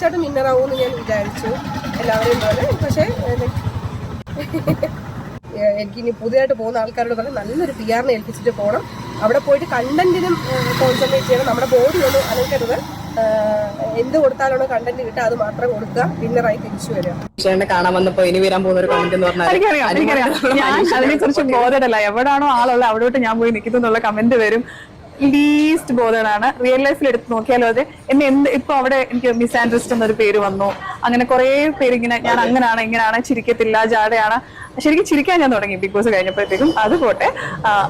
ചേട്ടൻ വിന്നറാവുമെന്ന് ഞാൻ വിചാരിച്ചു എല്ലാവരെയും പോലെ. പക്ഷേ എനിക്കിനി പുതിയതായിട്ട് പോകുന്ന ആൾക്കാരോട് പറഞ്ഞാൽ നല്ലൊരു PR-നെ ഏൽപ്പിച്ചിട്ട് പോകണം. അവിടെ പോയിട്ട് കണ്ടന്റിനും കോൺസെൻട്രേറ്റ് ചെയ്യണം. നമ്മുടെ ബോഡി ഒന്നും അനക്കരുത്. എന്ത് കൊടുത്താലാണോ കണ്ടന്റ് കിട്ടുക അത് മാത്രം കൊടുക്കുക. വിന്നറായി തിരിച്ചു വരിക. കാണാൻ വന്നപ്പോ ഇനി വരാൻ പോകുന്ന ഒരു കമന്റ് എന്ന് പറഞ്ഞാൽ ഞാൻ അതിനെ കുറിച്ച് ബോധമല്ല. എവിടാണോ ആളുള്ള അവിടോട്ട് ഞാൻ പോയി നിൽക്കുന്നുള്ള കമന്റ് വരും. ലീസ്റ്റ് ബോധമാണ്. റിയൽ ലൈഫിൽ എടുത്ത് നോക്കിയാലോ അതെ. എന്നെ ഇപ്പൊ അവിടെ എനിക്ക് മിസ് ആൻഡ്രിസ്റ്റ് എന്നൊരു പേര് വന്നു. അങ്ങനെ കുറെ പേര് ഇങ്ങനെ ഞാൻ അങ്ങനെയാണ് ഇങ്ങനെയാണ്, ചിരിക്കത്തില്ല, ജാടയാണ്. ശരിക്കും ചിരിക്കാൻ ഞാൻ തുടങ്ങി ബിഗ് ബോസ് കഴിഞ്ഞപ്പോഴത്തേക്കും. അത് പോട്ടെ.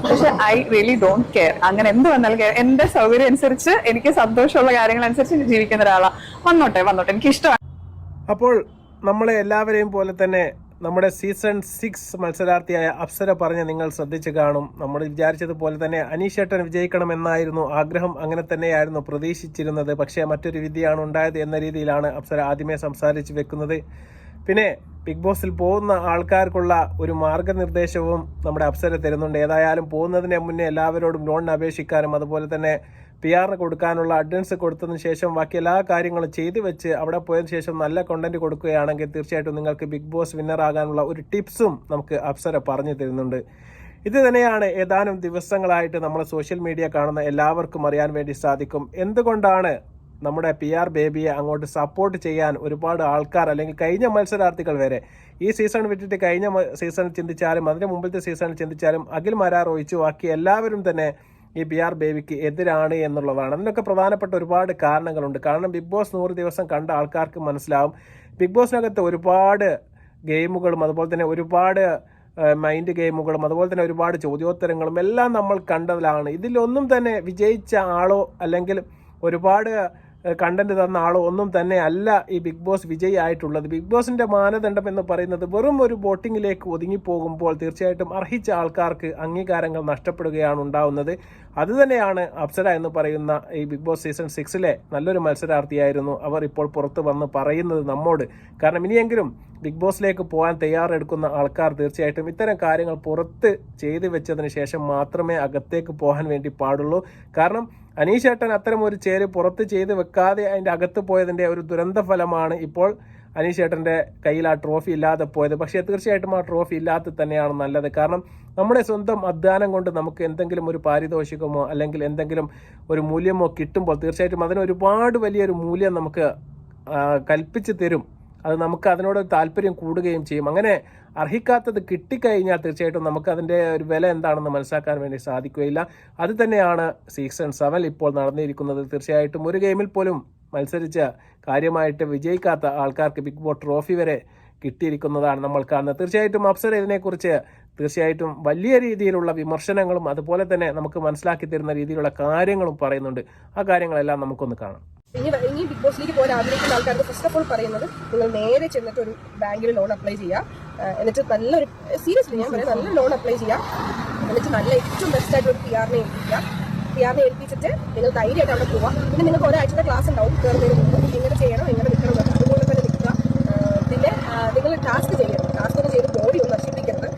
പക്ഷെ ഐ റിയലി ഡോണ്ട് കെയർ. അങ്ങനെ എന്ത് വന്നാലും കെയർ. എന്റെ സൗകര്യം അനുസരിച്ച് എനിക്ക് സന്തോഷമുള്ള കാര്യങ്ങൾ അനുസരിച്ച് ജീവിക്കുന്ന ഒരാളാണ്. വന്നോട്ടെ എനിക്ക് ഇഷ്ടമാണ്. അപ്പോൾ നമ്മളെ എല്ലാവരെയും പോലെ തന്നെ നമ്മുടെ സീസൺ 6 മത്സരാർത്ഥിയായ അപ്സര പറഞ്ഞ് നിങ്ങൾ ശ്രദ്ധിച്ചു കാണും. നമ്മൾ വിചാരിച്ചതുപോലെ തന്നെ അനീഷേട്ടൻ വിജയിക്കണമെന്നായിരുന്നു ആഗ്രഹം. അങ്ങനെ തന്നെയായിരുന്നു പ്രതീക്ഷിച്ചിരുന്നത്. പക്ഷേ മറ്റൊരു വിധിയാണ് ഉണ്ടായത് എന്ന രീതിയിലാണ് അപ്സര ആദ്യമേ സംസാരിച്ചു വെക്കുന്നത്. പിന്നെ ബിഗ് ബോസിൽ പോകുന്ന ആൾക്കാർക്കുള്ള ഒരു മാർഗനിർദ്ദേശവും നമ്മുടെ അപ്സര തരുന്നുണ്ട്. ഏതായാലും പോകുന്നതിന് മുന്നേ എല്ലാവരോടും ലോണിന് അപേക്ഷിക്കാനും അതുപോലെ തന്നെ PR-ന് കൊടുക്കാനുള്ള അഡ്വാൻസ് കൊടുത്തതിന് ശേഷം ബാക്കി എല്ലാ കാര്യങ്ങളും ചെയ്തു വെച്ച് അവിടെ പോയതിനു ശേഷം നല്ല കണ്ടന്റ് കൊടുക്കുകയാണെങ്കിൽ തീർച്ചയായിട്ടും നിങ്ങൾക്ക് ബിഗ് ബോസ് വിന്നർ ആകാനുള്ള ഒരു ടിപ്സും നമുക്ക് അപ്സര പറഞ്ഞു തരുന്നുണ്ട്. ഇത് തന്നെയാണ് ഏതാനും ദിവസങ്ങളായിട്ട് നമ്മൾ സോഷ്യൽ മീഡിയ കാണുന്ന എല്ലാവർക്കും അറിയാൻ വേണ്ടി സാധിക്കും. എന്തുകൊണ്ടാണ് നമ്മുടെ PR ബേബിയെ അങ്ങോട്ട് സപ്പോർട്ട് ചെയ്യാൻ ഒരുപാട് ആൾക്കാർ, അല്ലെങ്കിൽ കഴിഞ്ഞ മത്സരാർത്ഥികൾ വരെ ഈ സീസൺ വിട്ടിട്ട് കഴിഞ്ഞ സീസണിൽ ചിന്തിച്ചാലും അതിന് മുമ്പത്തെ സീസണിൽ ചിന്തിച്ചാലും അഖിൽ മാരാർ ഒഴിച്ചു ബാക്കി എല്ലാവരും തന്നെ ഈ PR ബേബിക്ക് എതിരാണ് എന്നുള്ളതാണ്. അതിനൊക്കെ പ്രധാനപ്പെട്ട ഒരുപാട് കാരണങ്ങളുണ്ട്. കാരണം ബിഗ് ബോസ് 100 ദിവസം കണ്ട ആൾക്കാർക്ക് മനസ്സിലാവും. ബിഗ് ബോസിനകത്ത് ഒരുപാട് ഗെയിമുകളും അതുപോലെ തന്നെ ഒരുപാട് മൈൻഡ് ഗെയിമുകളും അതുപോലെ തന്നെ ഒരുപാട് ചോദ്യോത്തരങ്ങളും എല്ലാം നമ്മൾ കണ്ടതിലാണ്. ഇതിലൊന്നും തന്നെ വിജയിച്ച ആളോ അല്ലെങ്കിൽ ഒരുപാട് കണ്ടന്റ് തന്ന ആളോ ഒന്നും തന്നെ അല്ല ഈ ബിഗ് ബോസ് വിജയി ആയിട്ടുള്ളത്. ബിഗ് ബോസിന്റെ മാനദണ്ഡം എന്ന് പറയുന്നത് വെറും ഒരു വോട്ടിങ്ങിലേക്ക് ഒതുങ്ങിപ്പോകുമ്പോൾ തീർച്ചയായിട്ടും അർഹിച്ച ആൾക്കാർക്ക് അംഗീകാരങ്ങൾ നഷ്ടപ്പെടുകയാണ് ഉണ്ടാവുന്നത്. അതുതന്നെയാണ് അപ്സര എന്ന് പറയുന്ന ഈ ബിഗ് ബോസ് സീസൺ 6-ലെ നല്ലൊരു മത്സരാർത്ഥിയായിരുന്നു. അവർ ഇപ്പോൾ പുറത്ത് വന്ന് പറയുന്നത് നമ്മോട്. കാരണം ഇനിയെങ്കിലും ബിഗ് ബോസിലേക്ക് പോകാൻ തയ്യാറെടുക്കുന്ന ആൾക്കാർ തീർച്ചയായിട്ടും ഇത്തരം കാര്യങ്ങൾ പുറത്ത് ചെയ്തു വെച്ചതിന് ശേഷം മാത്രമേ അകത്തേക്ക് പോകാൻ വേണ്ടി പാടുള്ളൂ. കാരണം അനീഷേട്ടൻ അത്തരം ഒരു ചേര് പുറത്ത് ചെയ്ത് വെക്കാതെ അതിൻ്റെ അകത്ത് പോയതിൻ്റെ ഒരു ദുരന്ത ഫലമാണ് ഇപ്പോൾ അനീഷേട്ടൻ്റെ കയ്യിൽ ആ ട്രോഫി ഇല്ലാതെ പോയത്. പക്ഷേ തീർച്ചയായിട്ടും ആ ട്രോഫി ഇല്ലാതെ തന്നെയാണ് നല്ലത്. കാരണം നമ്മുടെ സ്വന്തം അധ്വാനം കൊണ്ട് നമുക്ക് എന്തെങ്കിലും ഒരു പാരിതോഷികമോ അല്ലെങ്കിൽ എന്തെങ്കിലും ഒരു മൂല്യമോ കിട്ടുമ്പോൾ തീർച്ചയായിട്ടും അതിന് ഒരുപാട് വലിയൊരു മൂല്യം നമുക്ക് കൽപ്പിച്ച് തരും. അത് നമുക്ക് അതിനോട് താല്പര്യം കൂടുകയും ചെയ്യും. അങ്ങനെ അർഹിക്കാത്തത് കിട്ടിക്കഴിഞ്ഞാൽ തീർച്ചയായിട്ടും നമുക്ക് അതിൻ്റെ ഒരു വില എന്താണെന്ന് മനസ്സിലാക്കാൻ വേണ്ടി സാധിക്കുകയില്ല. അത് തന്നെയാണ് സീസൺ 7 ഇപ്പോൾ നടന്നിരിക്കുന്നത്. തീർച്ചയായിട്ടും ഒരു ഗെയിമിൽ പോലും മത്സരിച്ച കാര്യമായിട്ട് വിജയിക്കാത്ത ആൾക്കാർക്ക് ബിഗ് ബോസ് ട്രോഫി വരെ കിട്ടിയിരിക്കുന്നതാണ് നമ്മൾ കാണുന്നത്. തീർച്ചയായിട്ടും അപ്സര ഇതിനെക്കുറിച്ച് തീർച്ചയായിട്ടും വലിയ രീതിയിലുള്ള വിമർശനങ്ങളും അതുപോലെ തന്നെ നമുക്ക് മനസ്സിലാക്കി തരുന്ന രീതിയിലുള്ള കാര്യങ്ങളും പറയുന്നുണ്ട്. ആ കാര്യങ്ങളെല്ലാം നമുക്കൊന്ന് കാണാം. ഇനി ബിഗ് ബോസിലേക്ക് പോകാൻ ആഗ്രഹിക്കുന്ന ആൾക്കാർക്ക് ഫസ്റ്റ് ഓഫ് ഓൾ പറയുന്നത് നിങ്ങൾ നേരെ ചെന്നിട്ട് ഒരു ബാങ്കിൽ ലോൺ അപ്ലൈ ചെയ്യുക. എന്നിട്ട് നല്ലൊരു സീരിയസ്ലി ഞാൻ പറയാം, നല്ല ലോൺ അപ്ലൈ ചെയ്യുക. എന്നിട്ട് നല്ല ഏറ്റവും ബെസ്റ്റ് ആയിട്ട് ഒരു PR-നെ ഏൽപ്പിക്കുക. PR-നെ ഏൽപ്പിച്ചിട്ട് നിങ്ങൾ ധൈര്യമായിട്ട് അവിടെ പോവുക. പിന്നെ നിങ്ങൾക്ക് ഒരാഴ്ചത്തെ ക്ലാസ് ഉണ്ടാവും കയറുന്നതിന് മുമ്പ് എങ്ങനെ ചെയ്യണം എങ്ങനെ നിൽക്കണം എന്നൊക്കെ. അതുപോലെ തന്നെ നിൽക്കുക. പിന്നെ നിങ്ങൾ ടാസ്ക് ചെയ്യണം. ടാസ്ക് ഒന്നും ചെയ്ത് ബോഡി ഒന്നും നശിപ്പിക്കരുത്.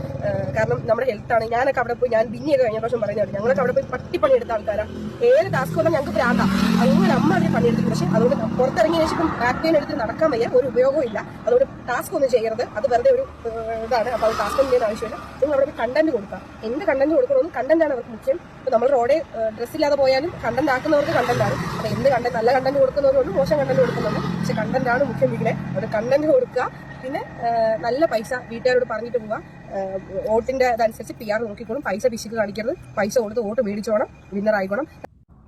കാരണം നമ്മുടെ ഹെൽത്താണ്. ഞാനൊക്കെ അവിടെ പോയി, ഞാൻ പിന്നെ കഴിഞ്ഞ പ്രാവശ്യം പറയുന്നത് ഞങ്ങളൊക്കെ അവിടെ പോയി പട്ടിപ്പണി എടുത്ത ആൾക്കാരാണ്. ഏത് ടാസ്ക് വന്നാൽ ഞങ്ങൾക്ക് പ്രാന്താ. അങ്ങനെ അമ്മ അതിന് പണിയെടുത്തു. പക്ഷെ അതുകൊണ്ട് പുറത്തിറങ്ങിയ ശേഷം ബാക്ക് പെയിൻ എടുത്ത് നടക്കാൻ വയ്യ, ഒരു ഉപയോഗവും ഇല്ല. അതുകൊണ്ട് ടാസ്ക് ഒന്നും ചെയ്യരുത്. അത് വെറുതെ ഒരു ഇതാണ്. അപ്പോൾ അത് ടാസ്ക് ഒന്നും ചെയ്യാൻ ആവശ്യമില്ല. നിങ്ങൾ അവിടെ പോയി കണ്ടന്റ് കൊടുക്കുക. എന്ത് കണ്ടന്റ് കൊടുക്കണമെന്ന് കണ്ടന്റാണ് അവർക്ക് മുഖ്യം. ഇപ്പോൾ നമ്മൾ റോഡേ ഡ്രസ്സ് ഇല്ലാതെ പോയാലും കണ്ടന്റ് ആക്കുന്നവർക്ക് കണ്ടന്റാണ്. അപ്പോൾ എന്ത് കണ്ടന്റ്, നല്ല കണ്ടന്റ് കൊടുക്കുന്നവരുണ്ട്, മോശം കണ്ടന്റ് കൊടുക്കുന്നുണ്ട്. പക്ഷെ കണ്ടന്റാണ് മുഖ്യം. ഇവിടെ അവിടെ കണ്ടന്റ് കൊടുക്കുക. പിന്നെ നല്ല പൈസ വീട്ടുകാരോട് പറഞ്ഞിട്ട് പോവുക. വോട്ടിന്റെ അതനുസരിച്ച് PR നോക്കിക്കോളും. പൈസ പിശുക്ക് കാണിക്കരുത്. പൈസ കൊടുത്ത് വോട്ട് മേടിച്ചോണം, വിന്നർ ആയിക്കോണം.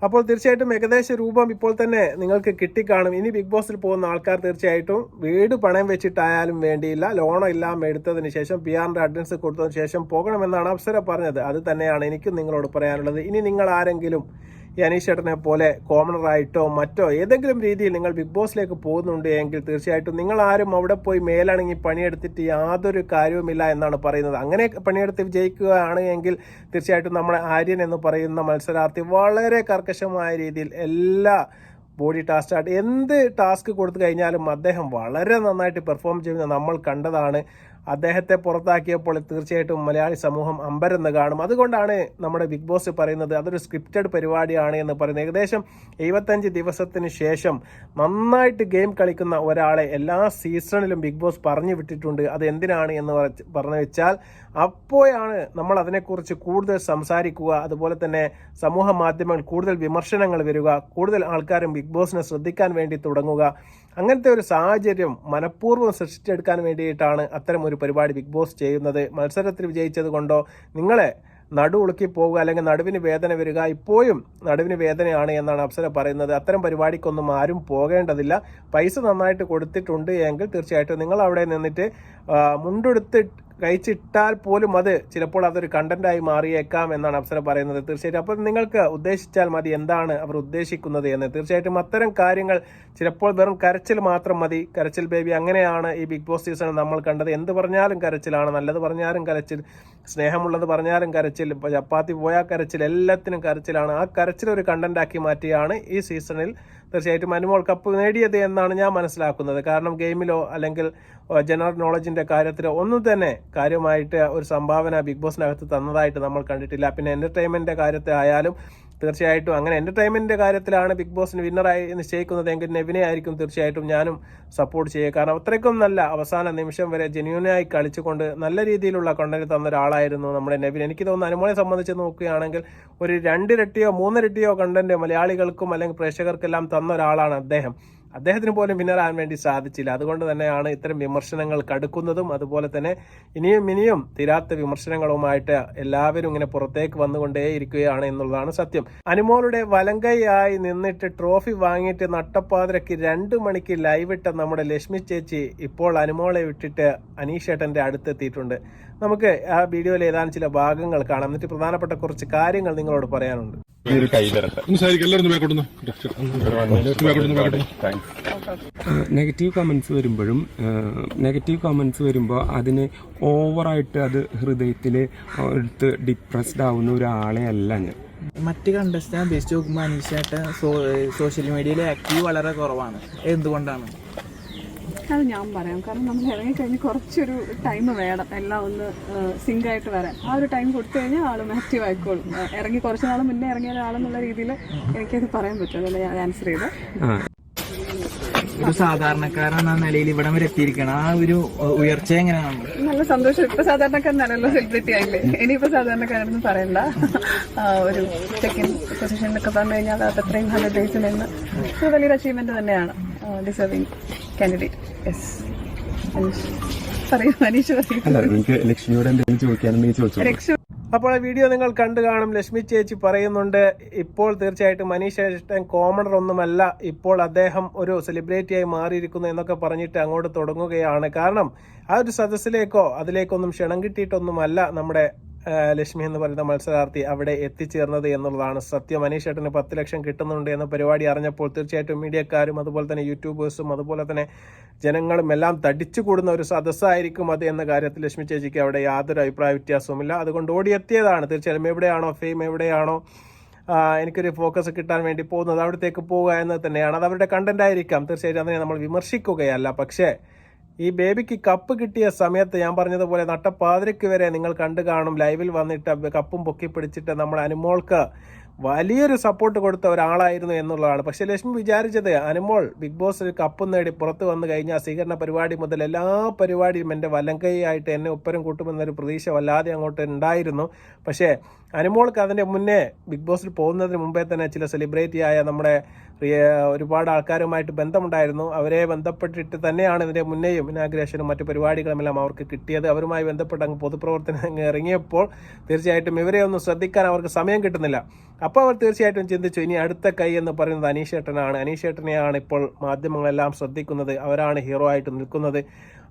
അപ്പോൾ തീർച്ചയായിട്ടും ഏകദേശ രൂപം ഇപ്പോൾ തന്നെ നിങ്ങൾക്ക് കിട്ടിക്കാണും. ഇനി ബിഗ് ബോസിൽ പോകുന്ന ആൾക്കാർ തീർച്ചയായിട്ടും വീട് പണയം വെച്ചിട്ടായാലും വേണ്ടിയില്ല, ലോണെല്ലാം എടുത്തതിന് ശേഷം PR-ന്റെ അഡ്വാൻസ് കൊടുത്തതിന് ശേഷം പോകണമെന്നാണ് അപ്സര പറഞ്ഞത്. അത് തന്നെയാണ് എനിക്കും നിങ്ങളോട് പറയാനുള്ളത്. ഇനി നിങ്ങൾ ആരെങ്കിലും ഈ അനീഷേട്ടനെ പോലെ കോമണറായിട്ടോ മറ്റോ ഏതെങ്കിലും രീതിയിൽ നിങ്ങൾ ബിഗ് ബോസിലേക്ക് പോകുന്നുണ്ട് എങ്കിൽ തീർച്ചയായിട്ടും നിങ്ങൾ ആരും അവിടെ പോയി മേലണങ്ങി പണിയെടുത്തിട്ട് യാതൊരു കാര്യവുമില്ല എന്നാണ് പറയുന്നത്. അങ്ങനെ പണിയെടുത്ത് വിജയിക്കുകയാണ് എങ്കിൽ തീർച്ചയായിട്ടും നമ്മുടെ ആര്യൻ എന്ന് പറയുന്ന മത്സരാർത്ഥി വളരെ കർക്കശമായ രീതിയിൽ എല്ലാ ബോഡി ടാസ്ക് എന്ത് ടാസ്ക് കൊടുത്തു കഴിഞ്ഞാലും അദ്ദേഹം വളരെ നന്നായിട്ട് പെർഫോം ചെയ്യുന്നത് നമ്മൾ കണ്ടതാണ്. അദ്ദേഹത്തെ പുറത്താക്കിയപ്പോൾ തീർച്ചയായിട്ടും മലയാളി സമൂഹം അമ്പരന്ന് കാണും. അതുകൊണ്ടാണ് നമ്മുടെ ബിഗ് ബോസ് പറയുന്നത് അതൊരു സ്ക്രിപ്റ്റഡ് പരിപാടിയാണ് എന്ന് പറയുന്നത്. ഏകദേശം 75 ദിവസത്തിന് ശേഷം നന്നായിട്ട് ഗെയിം കളിക്കുന്ന ഒരാളെ എല്ലാ സീസണിലും ബിഗ് ബോസ് പറഞ്ഞു വിട്ടിട്ടുണ്ട്. അത് എന്തിനാണ് എന്ന് പറഞ്ഞു വെച്ചാൽ അപ്പോഴാണ് നമ്മൾ അതിനെക്കുറിച്ച് കൂടുതൽ സംസാരിക്കുക, അതുപോലെ തന്നെ സമൂഹ മാധ്യമങ്ങൾ കൂടുതൽ വിമർശനങ്ങൾ വരിക, കൂടുതൽ ആൾക്കാരും ബിഗ് ബോസിനെ ശ്രദ്ധിക്കാൻ വേണ്ടി തുടങ്ങുക. അങ്ങനത്തെ ഒരു സാഹചര്യം മനഃപൂർവ്വം സൃഷ്ടിച്ചെടുക്കാൻ വേണ്ടിയിട്ടാണ് അത്തരം ഒരു പരിപാടി ബിഗ് ബോസ് ചെയ്യുന്നത്. മത്സരത്തിൽ വിജയിച്ചത് കൊണ്ടോ നിങ്ങളെ നടു ഉളുക്കി പോവുക അല്ലെങ്കിൽ നടുവിന് വേദന വരിക, ഇപ്പോഴും നടുവിന് വേദനയാണ് എന്നാണ് അപ്സര പറയുന്നത്. അത്തരം പരിപാടിക്കൊന്നും ആരും പോകേണ്ടതില്ല. പൈസ നന്നായിട്ട് കൊടുത്തിട്ടുണ്ട് എങ്കിൽ തീർച്ചയായിട്ടും നിങ്ങൾ അവിടെ നിന്നിട്ട് മുണ്ടെടുത്ത് കഴിച്ചിട്ടാൽ പോലും അത് ചിലപ്പോൾ അതൊരു കണ്ടന്റായി മാറിയേക്കാം എന്നാണ് അപ്സര പറയുന്നത്. തീർച്ചയായിട്ടും അപ്പോൾ നിങ്ങൾക്ക് ഉദ്ദേശിച്ചാൽ മതി എന്താണ് അവർ ഉദ്ദേശിക്കുന്നത് എന്ന്. തീർച്ചയായിട്ടും അത്തരം കാര്യങ്ങൾ ചിലപ്പോൾ വെറും കരച്ചിൽ മാത്രം മതി. കരച്ചിൽ ബേബി അങ്ങനെയാണ് ഈ ബിഗ് ബോസ് സീസൺ നമ്മൾ കണ്ടത്. എന്ത് പറഞ്ഞാലും കരച്ചിലാണ്, നല്ലത് പറഞ്ഞാലും കരച്ചിൽ, സ്നേഹമുള്ളത് പറഞ്ഞാലും കരച്ചിൽ, ചപ്പാത്തി പോയാൽ കരച്ചിൽ, എല്ലാത്തിനും കരച്ചിലാണ്. ആ കരച്ചിൽ ഒരു കണ്ടന്റാക്കി മാറ്റിയാണ് ഈ സീസണിൽ തീർച്ചയായിട്ടും അനുമോൾ കപ്പ് നേടിയത് എന്നാണ് ഞാൻ മനസ്സിലാക്കുന്നത്. കാരണം ഗെയിമിലോ അല്ലെങ്കിൽ ജനറൽ നോളജിന്റെ കാര്യത്തിലോ ഒന്നും തന്നെ കാര്യമായിട്ട് ഒരു സംഭാവന ബിഗ് ബോസിനകത്ത് തന്നതായിട്ട് നമ്മൾ കണ്ടിട്ടില്ല. പിന്നെ എന്റർടൈൻമെന്റിന്റെ കാര്യത്തിലായാലും തീർച്ചയായിട്ടും അങ്ങനെ എന്റർടൈൻമെന്റിന്റെ കാര്യത്തിലാണ് ബിഗ് ബോസിന് വിന്നറായി നിശ്ചയിക്കുന്നത് എങ്കിൽ നെവിനെ ആയിരിക്കും തീർച്ചയായിട്ടും ഞാനും സപ്പോർട്ട് ചെയ്യുക. കാരണം അത്രയ്ക്കും നല്ല അവസാന നിമിഷം വരെ ജെന്യൂനായി കളിച്ചുകൊണ്ട് നല്ല രീതിയിലുള്ള കണ്ടന്റ് തന്ന ഒരാളായിരുന്നു നമ്മുടെ നെവിൻ. എനിക്ക് തോന്നുന്നു അനുമോളെ സംബന്ധിച്ച് നോക്കുകയാണെങ്കിൽ ഒരു 2 ഇരട്ടിയോ 3 ഇരട്ടിയോ കണ്ടന്റ് മലയാളികൾക്കും അല്ലെങ്കിൽ പ്രേക്ഷകർക്കെല്ലാം തന്ന ഒരാളാണ് അദ്ദേഹം. അദ്ദേഹത്തിന് പോലും വിന്നറാകാൻ വേണ്ടി സാധിച്ചില്ല. അതുകൊണ്ട് തന്നെയാണ് ഇത്തരം വിമർശനങ്ങൾ കടുക്കുന്നതും അതുപോലെ തന്നെ ഇനിയും തീരാത്ത വിമർശനങ്ങളുമായിട്ട് എല്ലാവരും ഇങ്ങനെ പുറത്തേക്ക് വന്നുകൊണ്ടേയിരിക്കുകയാണ് എന്നുള്ളതാണ് സത്യം. അനുമോളുടെ വലങ്കൈയായി നിന്നിട്ട് ട്രോഫി വാങ്ങിയിട്ട് നട്ടപ്പാതിരക്ക് 2 മണിക്ക് ലൈവ് ഇട്ട നമ്മുടെ ലക്ഷ്മി ചേച്ചി ഇപ്പോൾ അനുമോളെ വിട്ടിട്ട് അനീഷേട്ടന്റെ അടുത്തെത്തിയിട്ടുണ്ട്. നമുക്ക് ആ വീഡിയോയിൽ ഏതാനും ചില ഭാഗങ്ങൾ കാണാം. എന്നിട്ട് പ്രധാനപ്പെട്ട കുറച്ച് കാര്യങ്ങൾ നിങ്ങളോട് പറയാനുണ്ട്. നെഗറ്റീവ് കമന്റ്സ് വരുമ്പോൾ അതിന് ഓവറായിട്ട് അത് ഹൃദയത്തിൽ എടുത്ത് ഡിപ്രസ്ഡ് ആവുന്ന ഒരാളെ അല്ല ഞാൻ. മറ്റ് കണ്ടസ്റ്റിനെ അപേക്ഷിച്ച് നോക്കുമ്പോൾ അനീഷേട്ടൻ സോഷ്യൽ മീഡിയയിൽ ആക്റ്റീവ് വളരെ കുറവാണ്. എന്തുകൊണ്ടാണ്? അത് ഞാൻ പറയാം. കാരണം നമ്മൾ ഇറങ്ങിക്കഴിഞ്ഞ് കുറച്ചൊരു ടൈം വേണം എല്ലാം ഒന്ന് സിങ്കായിട്ട് വരാൻ. ആ ഒരു ടൈം കൊടുത്തു കഴിഞ്ഞാൽ ആളും ആക്റ്റീവ് ആയിക്കോളും. ഇറങ്ങി കുറച്ച് നാൾ മുന്നേ ഇറങ്ങിയ ഒരാളെന്നുള്ള രീതിയിൽ എനിക്കത് പറയാൻ പറ്റും. അതല്ല ഞാൻ ആൻസർ ചെയ്ത്. ഒരു സാധാരണക്കാരെന്ന നിലയിൽ ഇവിടം വരെ എത്തിയിരിക്കണം. ആ ഒരു ഉയർച്ച എങ്ങനെയാണ്? നല്ല സന്തോഷം. ഇപ്പൊ സാധാരണക്കാരനാണല്ലോ, സെലിബ്രിറ്റി ആയില്ലേ. ഇനിയിപ്പോ സാധാരണക്കാരെന്ന് പറയണ്ട. ഒരു സെക്കൻഡ് പൊസിഷനിലൊക്കെ പറഞ്ഞു കഴിഞ്ഞാൽ അത് അത്രയും 100 ഡേയ്സിൽ നിന്ന് ഒരു വലിയൊരു അച്ചീവ്മെന്റ് തന്നെയാണ്. Deserving candidate. യെസ്. പറയൂ മനീഷ്, പറയൂ. അപ്പോൾ വീഡിയോ നിങ്ങൾ കണ്ടു കാണും. ലക്ഷ്മി ചേച്ചി പറയുന്നുണ്ട് ഇപ്പോൾ തീർച്ചയായിട്ടും മനീഷ് ചേട്ടൻ കോമണർ ഒന്നുമല്ല, ഇപ്പോൾ അദ്ദേഹം ഒരു സെലിബ്രിറ്റിയായി മാറിയിരിക്കുന്നു എന്നൊക്കെ പറഞ്ഞിട്ട് അങ്ങോട്ട് തുടങ്ങുകയാണ്. കാരണം ആ ഒരു സദസ്സിലേക്കോ അതിലേക്കൊന്നും ക്ഷണം കിട്ടിയിട്ടൊന്നുമല്ല നമ്മുടെ ലക്ഷ്മി എന്ന് പറയുന്ന മത്സരാർത്ഥി അവിടെ എത്തിച്ചേർന്നത് എന്നുള്ളതാണ് സത്യം. മനീഷ് ചേട്ടന് 10 ലക്ഷം കിട്ടുന്നുണ്ട് എന്ന പരിപാടി അറിഞ്ഞപ്പോൾ തീർച്ചയായിട്ടും മീഡിയക്കാരും അതുപോലെ തന്നെ യൂട്യൂബേഴ്സും അതുപോലെ തന്നെ ജനങ്ങളും എല്ലാം തടിച്ചു കൂടുന്ന ഒരു സദസ്സായിരിക്കും അത് എന്ന കാര്യത്തിൽ ലക്ഷ്മി ചേച്ചിക്ക് അവിടെ യാതൊരു അഭിപ്രായ വ്യത്യാസവുമില്ല. അതുകൊണ്ട് ഓടിയെത്തിയതാണ്. തീർച്ചയായും എവിടെയാണോ ഫെയിം, എവിടെയാണോ എനിക്കൊരു ഫോക്കസ് കിട്ടാൻ വേണ്ടി പോകുന്നത് അവിടത്തേക്ക് പോവുക എന്നത് തന്നെയാണ്. അത് അവരുടെ കണ്ടന്റ് ആയിരിക്കാം. തീർച്ചയായിട്ടും അതിനെ നമ്മൾ വിമർശിക്കുകയല്ല. പക്ഷേ ഈ ബേബിക്ക് കപ്പ് കിട്ടിയ സമയത്ത് ഞാൻ പറഞ്ഞതുപോലെ നട്ടപ്പാതിരയ്ക്ക് വരെ നിങ്ങൾ കണ്ടു കാണും. ലൈവിൽ വന്നിട്ട് കപ്പും പൊക്കി പിടിച്ചിട്ട് നമ്മുടെ അനുമോൾക്ക് വലിയൊരു സപ്പോർട്ട് കൊടുത്ത ഒരാളായിരുന്നു എന്നുള്ളതാണ്. പക്ഷെ ലക്ഷ്മി വിചാരിച്ചത് അനുമോൾ ബിഗ് ബോസ് കപ്പ് നേടി പുറത്ത് വന്നു കഴിഞ്ഞാൽ സ്വീകരണ പരിപാടി മുതൽ എല്ലാ പരിപാടിയും എൻ്റെ വലങ്കൈയായിട്ട് എന്നെ ഒപ്പരം കൂട്ടുമെന്നൊരു പ്രതീക്ഷ വല്ലാതെ അങ്ങോട്ട് ഉണ്ടായിരുന്നു. പക്ഷേ അനുമോൾക്ക് അതിൻ്റെ മുന്നേ ബിഗ് ബോസിൽ പോകുന്നതിന് മുമ്പേ തന്നെ ചില സെലിബ്രിറ്റിയായ നമ്മുടെ ഒരുപാട് ആൾക്കാരുമായിട്ട് ബന്ധമുണ്ടായിരുന്നു. അവരെ ബന്ധപ്പെട്ടിട്ട് തന്നെയാണ് ഇതിൻ്റെ മുന്നേയും ഇനാഗ്രേഷനും മറ്റു പരിപാടികളുമെല്ലാം അവർക്ക് കിട്ടിയത്. അവരുമായി ബന്ധപ്പെട്ട് അങ്ങ് പൊതുപ്രവർത്തനം ഇറങ്ങിയപ്പോൾ തീർച്ചയായിട്ടും ഇവരെ ഒന്നും ശ്രദ്ധിക്കാൻ അവർക്ക് സമയം കിട്ടുന്നില്ല. അപ്പോൾ അവർ തീർച്ചയായിട്ടും ചിന്തിച്ചു ഇനി അടുത്ത കൈ എന്ന് പറയുന്നത് അനീഷേട്ടനാണ്. അനീഷേട്ടനെയാണ് ഇപ്പോൾ മാധ്യമങ്ങളെല്ലാം ശ്രദ്ധിക്കുന്നത്. അവരാണ് ഹീറോ ആയിട്ട് നിൽക്കുന്നത്.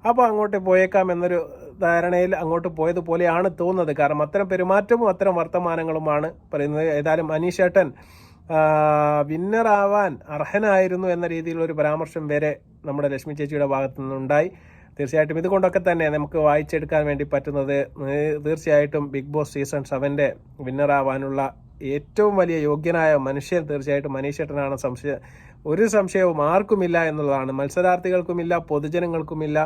അപ്പോൾ അങ്ങോട്ട് പോയേക്കാം എന്നൊരു ധാരണയിൽ അങ്ങോട്ട് പോയതുപോലെയാണ് തോന്നുന്നത്. കാരണം അത്തരം പെരുമാറ്റവും അത്തരം വർത്തമാനങ്ങളുമാണ് പറയുന്നത്. ഏതായാലും അനീഷേട്ടൻ വിന്നറാവാൻ അർഹനായിരുന്നു എന്ന രീതിയിലൊരു പരാമർശം വരെ നമ്മുടെ ലക്ഷ്മി ചേച്ചിയുടെ ഭാഗത്തു നിന്നുണ്ടായി. തീർച്ചയായിട്ടും ഇതുകൊണ്ടൊക്കെ തന്നെ നമുക്ക് വായിച്ചെടുക്കാൻ വേണ്ടി പറ്റുന്നത് തീർച്ചയായിട്ടും ബിഗ് ബോസ് സീസൺ 7 വിന്നറാവാനുള്ള ഏറ്റവും വലിയ യോഗ്യനായ മനുഷ്യൻ തീർച്ചയായിട്ടും മനീഷേട്ടനാണ്. ഒരു സംശയവും ആർക്കുമില്ല എന്നുള്ളതാണ്. മത്സരാർത്ഥികൾക്കുമില്ല, പൊതുജനങ്ങൾക്കുമില്ല,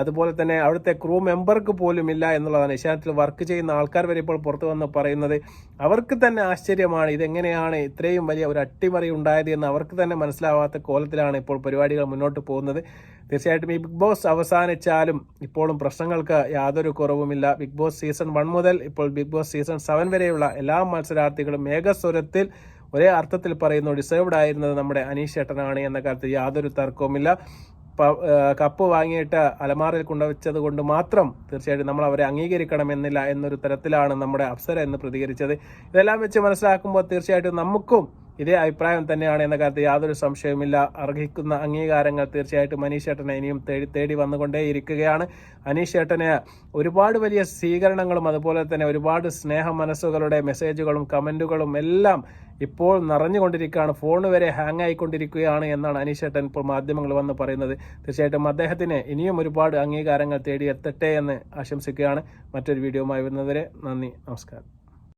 അതുപോലെ തന്നെ അവിടുത്തെ ക്രൂ മെമ്പർക്ക് പോലും ഇല്ല എന്നുള്ളതാണ്. ഏഷ്യാനെറ്റിൽ വർക്ക് ചെയ്യുന്ന ആൾക്കാർ വരെ ഇപ്പോൾ പുറത്തു വന്ന് പറയുന്നത്. അവർക്ക് തന്നെ ആശ്ചര്യമാണ് ഇതെങ്ങനെയാണ് ഇത്രയും വലിയ ഒരു അട്ടിമറി ഉണ്ടായത് എന്ന് അവർക്ക് തന്നെ മനസ്സിലാവാത്ത കോലത്തിലാണ് ഇപ്പോൾ പരിപാടികൾ മുന്നോട്ട് പോകുന്നത്. തീർച്ചയായിട്ടും ഈ ബിഗ് ബോസ് അവസാനിച്ചാലും ഇപ്പോഴും പ്രശ്നങ്ങൾക്ക് യാതൊരു കുറവുമില്ല. ബിഗ് ബോസ് സീസൺ 1 മുതൽ ഇപ്പോൾ ബിഗ് ബോസ് സീസൺ 7 വരെയുള്ള എല്ലാ മത്സരാർത്ഥികളും ഏകസ്വരത്തിൽ ഒരേ അർത്ഥത്തിൽ പറയുന്നു ഡിസേർവ്ഡ് ആയിരുന്നത് നമ്മുടെ അനീഷ് ചേട്ടനാണ് എന്ന കാര്യത്തിൽ യാതൊരു തർക്കവുമില്ല. കപ്പ് വാങ്ങിയിട്ട് അലമാറിൽ കൊണ്ടുവച്ചത് കൊണ്ട് മാത്രം തീർച്ചയായിട്ടും നമ്മൾ അവരെ അംഗീകരിക്കണമെന്നില്ല എന്നൊരു തരത്തിലാണ് നമ്മുടെ അപ്സര എന്ന് പ്രതികരിച്ചത്. ഇതെല്ലാം വെച്ച് മനസ്സിലാക്കുമ്പോൾ തീർച്ചയായിട്ടും നമുക്കും ഇതേ അഭിപ്രായം തന്നെയാണ് എന്ന കാര്യത്തിൽ യാതൊരു സംശയവുമില്ല. അർഹിക്കുന്ന അംഗീകാരങ്ങൾ തീർച്ചയായിട്ടും അനീഷ് ചേട്ടനെ ഇനിയും തേടി വന്നുകൊണ്ടേയിരിക്കുകയാണ്. അനീഷ് ചേട്ടന് ഒരുപാട് വലിയ സ്വീകരണങ്ങളും അതുപോലെ തന്നെ ഒരുപാട് സ്നേഹ മനസ്സുകളുടെ മെസ്സേജുകളും കമന്റുകളും എല്ലാം ഇപ്പോൾ നിറഞ്ഞുകൊണ്ടിരിക്കുകയാണ്. ഫോൺ വരെ ഹാങ് ആയിക്കൊണ്ടിരിക്കുകയാണ് എന്നാണ് അനീഷ് ചേട്ടൻ ഇപ്പോൾ മാധ്യമങ്ങൾ വന്ന് പറയുന്നത്. തീർച്ചയായിട്ടും അദ്ദേഹത്തിന് ഇനിയും ഒരുപാട് അംഗീകാരങ്ങൾ തേടിയെത്തട്ടെ എന്ന് ആശംസിക്കുകയാണ്. മറ്റൊരു വീഡിയോയുമായി വരുന്നവരെ നന്ദി, നമസ്കാരം.